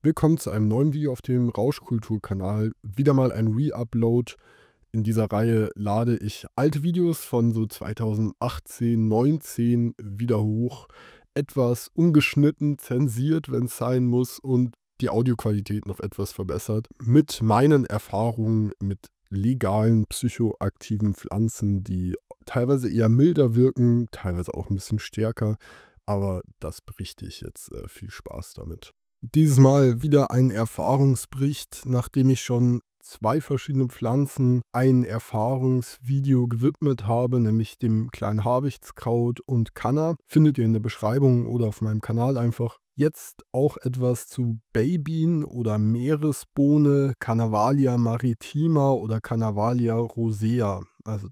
Willkommen zu einem neuen Video auf dem Rauschkultur-Kanal. Wieder mal ein Re-Upload. In dieser Reihe lade ich alte Videos von so 2018, 19 wieder hoch. Etwas ungeschnitten, zensiert, wenn es sein muss, und die Audioqualität noch etwas verbessert. Mit meinen Erfahrungen mit legalen psychoaktiven Pflanzen, die teilweise eher milder wirken, teilweise auch ein bisschen stärker. Aber das berichte ich jetzt. Viel Spaß damit. Dieses Mal wieder ein Erfahrungsbericht, nachdem ich schon 2 verschiedene Pflanzen ein Erfahrungsvideo gewidmet habe, nämlich dem kleinen Habichtskraut und Kanna. Findet ihr in der Beschreibung oder auf meinem Kanal einfach. Jetzt auch etwas zu Baybean oder Meeresbohne, Carnavalia maritima oder Carnavalia rosea. Also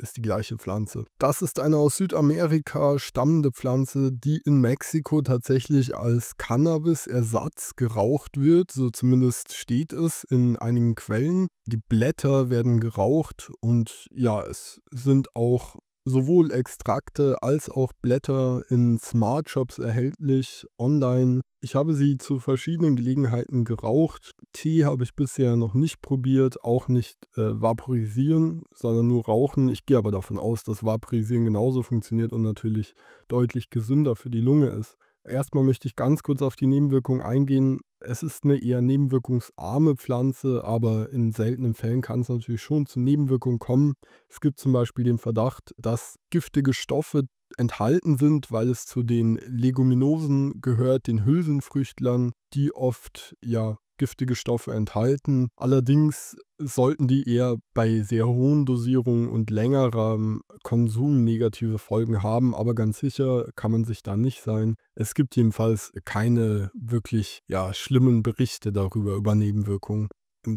ist die gleiche Pflanze. Das ist eine aus Südamerika stammende Pflanze, die in Mexiko tatsächlich als Cannabis-Ersatz geraucht wird. So zumindest steht es in einigen Quellen. Die Blätter werden geraucht und ja, es sind auch sowohl Extrakte als auch Blätter in Smart Shops erhältlich, online. Ich habe sie zu verschiedenen Gelegenheiten geraucht. Tee habe ich bisher noch nicht probiert, auch nicht vaporisieren, sondern nur rauchen. Ich gehe aber davon aus, dass Vaporisieren genauso funktioniert und natürlich deutlich gesünder für die Lunge ist. Erstmal möchte ich ganz kurz auf die Nebenwirkungen eingehen. Es ist eine eher nebenwirkungsarme Pflanze, aber in seltenen Fällen kann es natürlich schon zu Nebenwirkungen kommen. Es gibt zum Beispiel den Verdacht, dass giftige Stoffe enthalten sind, weil es zu den Leguminosen gehört, den Hülsenfrüchtlern, die oft ja giftige Stoffe enthalten. Allerdings sollten die eher bei sehr hohen Dosierungen und längerem Konsum negative Folgen haben, aber ganz sicher kann man sich da nicht sein. Es gibt jedenfalls keine wirklich schlimmen Berichte darüber, über Nebenwirkungen.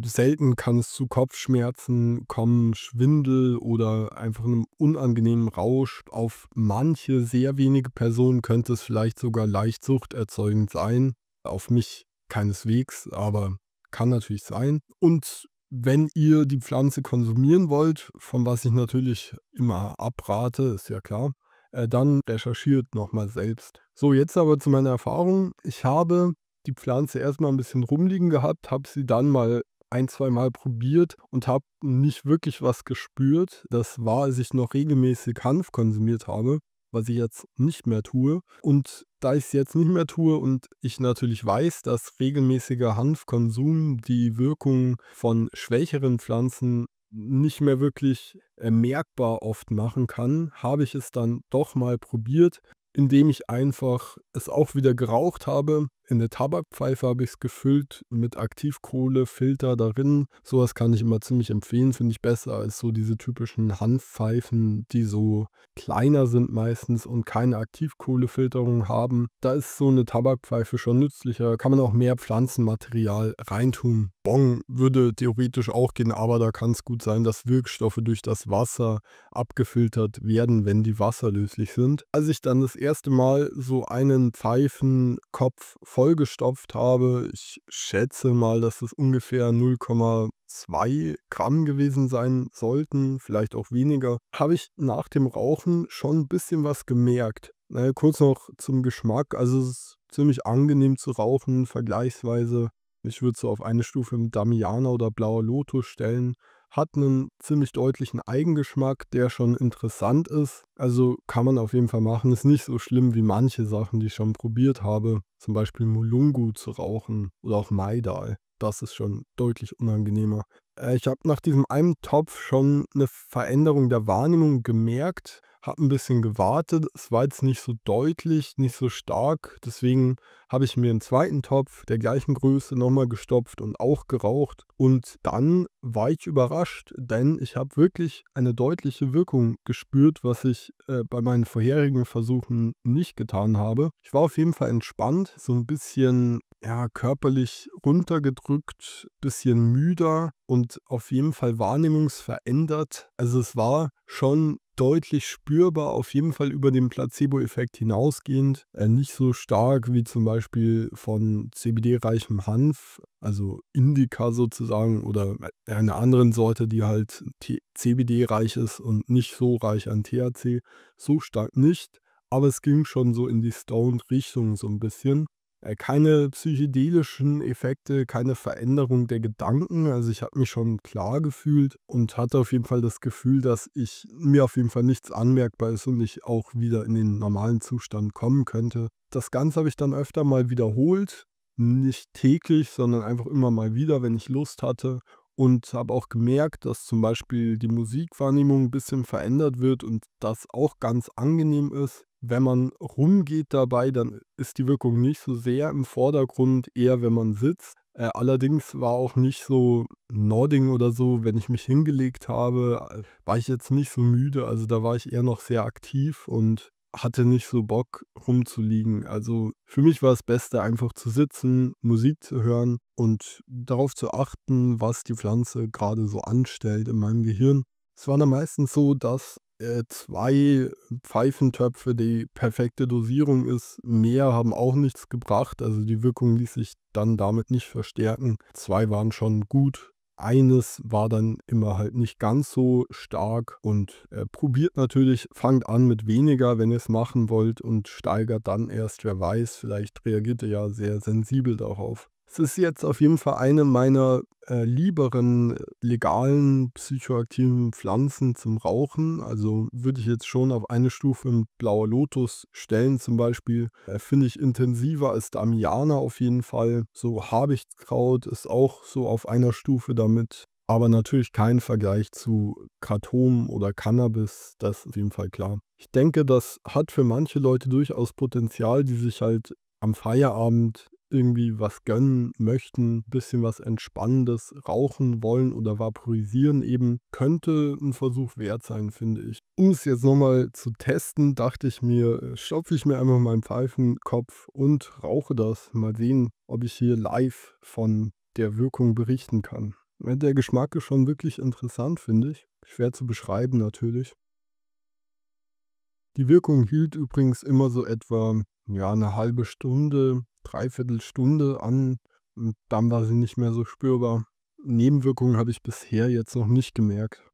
Selten kann es zu Kopfschmerzen kommen, Schwindel oder einfach einem unangenehmen Rausch. Auf manche, sehr wenige Personen könnte es vielleicht sogar leicht suchterzeugend sein. Auf mich keineswegs, aber kann natürlich sein. Und wenn ihr die Pflanze konsumieren wollt, von was ich natürlich immer abrate, ist ja klar, dann recherchiert nochmal selbst. So, jetzt aber zu meiner Erfahrung. Ich habe die Pflanze erstmal ein bisschen rumliegen gehabt, habe sie dann mal ein, zweimal probiert und habe nicht wirklich was gespürt. Das war, als ich noch regelmäßig Hanf konsumiert habe, was ich jetzt nicht mehr tue. Und da ich es jetzt nicht mehr tue und ich natürlich weiß, dass regelmäßiger Hanfkonsum die Wirkung von schwächeren Pflanzen nicht mehr wirklich merkbar oft machen kann, habe ich es dann doch mal probiert, indem ich einfach es auch wieder geraucht habe. In der Tabakpfeife habe ich es gefüllt mit Aktivkohlefilter darin. Sowas kann ich immer ziemlich empfehlen, finde ich besser als so diese typischen Hanfpfeifen, die so kleiner sind meistens und keine Aktivkohlefilterung haben. Da ist so eine Tabakpfeife schon nützlicher. Kann man auch mehr Pflanzenmaterial reintun. Bong würde theoretisch auch gehen, aber da kann es gut sein, dass Wirkstoffe durch das Wasser abgefiltert werden, wenn die wasserlöslich sind. Als ich dann das erste Mal so einen Pfeifenkopf vollgestopft habe, ich schätze mal, dass es ungefähr 0,2 Gramm gewesen sein sollten, vielleicht auch weniger, habe ich nach dem Rauchen schon ein bisschen was gemerkt. Kurz noch zum Geschmack, also es ist ziemlich angenehm zu rauchen, vergleichsweise. Ich würde es so auf eine Stufe mit Damiana oder Blauer Lotus stellen. Hat einen ziemlich deutlichen Eigengeschmack, der schon interessant ist. Also kann man auf jeden Fall machen. Ist nicht so schlimm wie manche Sachen, die ich schon probiert habe. Zum Beispiel Mulungu zu rauchen oder auch Maidal. Das ist schon deutlich unangenehmer. Ich habe nach diesem einen Topf schon eine Veränderung der Wahrnehmung gemerkt. Habe ein bisschen gewartet. Es war jetzt nicht so deutlich, nicht so stark. Deswegen habe ich mir einen zweiten Topf der gleichen Größe nochmal gestopft und auch geraucht. Und dann war ich überrascht, denn ich habe wirklich eine deutliche Wirkung gespürt, was ich bei meinen vorherigen Versuchen nicht getan habe. Ich war auf jeden Fall entspannt, so ein bisschen körperlich runtergedrückt, bisschen müder und auf jeden Fall wahrnehmungsverändert. Also es war schon deutlich spürbar, auf jeden Fall über den Placebo-Effekt hinausgehend. Nicht so stark wie zum Beispiel von CBD-reichem Hanf, also Indica sozusagen, oder einer anderen Sorte, die halt CBD-reich ist und nicht so reich an THC. So stark nicht, aber es ging schon so in die Stoned-Richtung so ein bisschen. Keine psychedelischen Effekte, keine Veränderung der Gedanken. Also, ich habe mich schon klar gefühlt und hatte auf jeden Fall das Gefühl, dass ich mir auf jeden Fall nichts anmerkbar ist und ich auch wieder in den normalen Zustand kommen könnte. Das Ganze habe ich dann öfter mal wiederholt, nicht täglich, sondern einfach immer mal wieder, wenn ich Lust hatte, und habe auch gemerkt, dass zum Beispiel die Musikwahrnehmung ein bisschen verändert wird und das auch ganz angenehm ist. Wenn man rumgeht dabei, dann ist die Wirkung nicht so sehr im Vordergrund, eher wenn man sitzt. Allerdings war auch nicht so Nodding oder so, wenn ich mich hingelegt habe, war ich jetzt nicht so müde. Also, da war ich eher noch sehr aktiv und hatte nicht so Bock rumzuliegen. Also, für mich war das Beste, einfach zu sitzen, Musik zu hören und darauf zu achten, was die Pflanze gerade so anstellt in meinem Gehirn. Es war dann meistens so, dass 2 Pfeifentöpfe die perfekte Dosierung ist. Mehr haben auch nichts gebracht, also die Wirkung ließ sich dann damit nicht verstärken. 2 waren schon gut. Eines war dann immer halt nicht ganz so stark und, probiert natürlich, fangt an mit weniger, wenn ihr es machen wollt, und steigert dann erst, wer weiß, vielleicht reagiert ihr ja sehr sensibel darauf. Es ist jetzt auf jeden Fall eine meiner, lieberen, legalen psychoaktiven Pflanzen zum Rauchen. Also, würde ich jetzt schon auf eine Stufe mit Blauer Lotus stellen zum Beispiel. Finde ich intensiver als Damiana auf jeden Fall. So Habichtskraut ist auch so auf einer Stufe damit, aber natürlich kein Vergleich zu Kratom oder Cannabis, das ist auf jeden Fall klar. Ich denke, das hat für manche Leute durchaus Potenzial, die sich halt am Feierabend irgendwie was gönnen möchten, bisschen was Entspannendes rauchen wollen oder vaporisieren eben, könnte ein Versuch wert sein, finde ich. Um es jetzt noch mal zu testen, dachte ich mir, stopfe ich mir einfach meinen Pfeifenkopf und rauche das. Mal sehen, ob ich hier live von der Wirkung berichten kann. Der Geschmack ist schon wirklich interessant, finde ich. Schwer zu beschreiben natürlich. Die Wirkung hielt übrigens immer so etwa, ja, eine halbe Stunde, Dreiviertelstunde an, und dann war sie nicht mehr so spürbar. Nebenwirkungen habe ich bisher jetzt noch nicht gemerkt.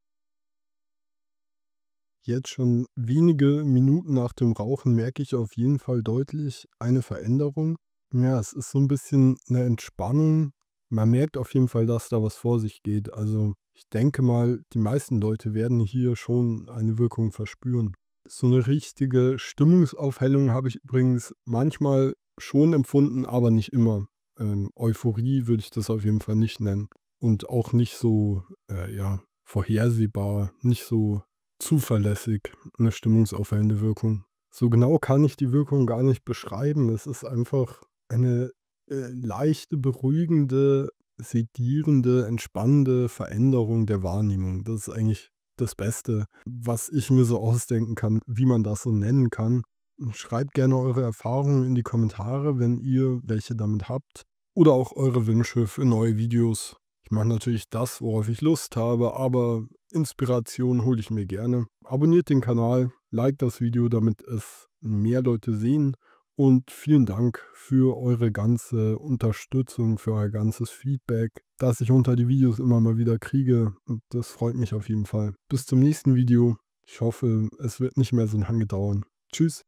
Jetzt schon wenige Minuten nach dem Rauchen merke ich auf jeden Fall deutlich eine Veränderung. Ja, es ist so ein bisschen eine Entspannung. Man merkt auf jeden Fall, dass da was vor sich geht. Also, ich denke mal, die meisten Leute werden hier schon eine Wirkung verspüren. So eine richtige Stimmungsaufhellung habe ich übrigens manchmal schon empfunden, aber nicht immer. Euphorie würde ich das auf jeden Fall nicht nennen und auch nicht so, ja, vorhersehbar, nicht so zuverlässig, 'ne stimmungsaufhellende Wirkung. So genau kann ich die Wirkung gar nicht beschreiben. Es ist einfach eine, leichte, beruhigende, sedierende, entspannende Veränderung der Wahrnehmung. Das ist eigentlich das Beste, was ich mir so ausdenken kann, wie man das so nennen kann. Schreibt gerne eure Erfahrungen in die Kommentare, wenn ihr welche damit habt, oder auch eure Wünsche für neue Videos. Ich mache natürlich das, worauf ich Lust habe, aber Inspiration hole ich mir gerne. Abonniert den Kanal, liked das Video, damit es mehr Leute sehen, und vielen Dank für eure ganze Unterstützung, für euer ganzes Feedback, das ich unter die Videos immer mal wieder kriege. Und das freut mich auf jeden Fall. Bis zum nächsten Video. Ich hoffe, es wird nicht mehr so lange dauern. Tschüss.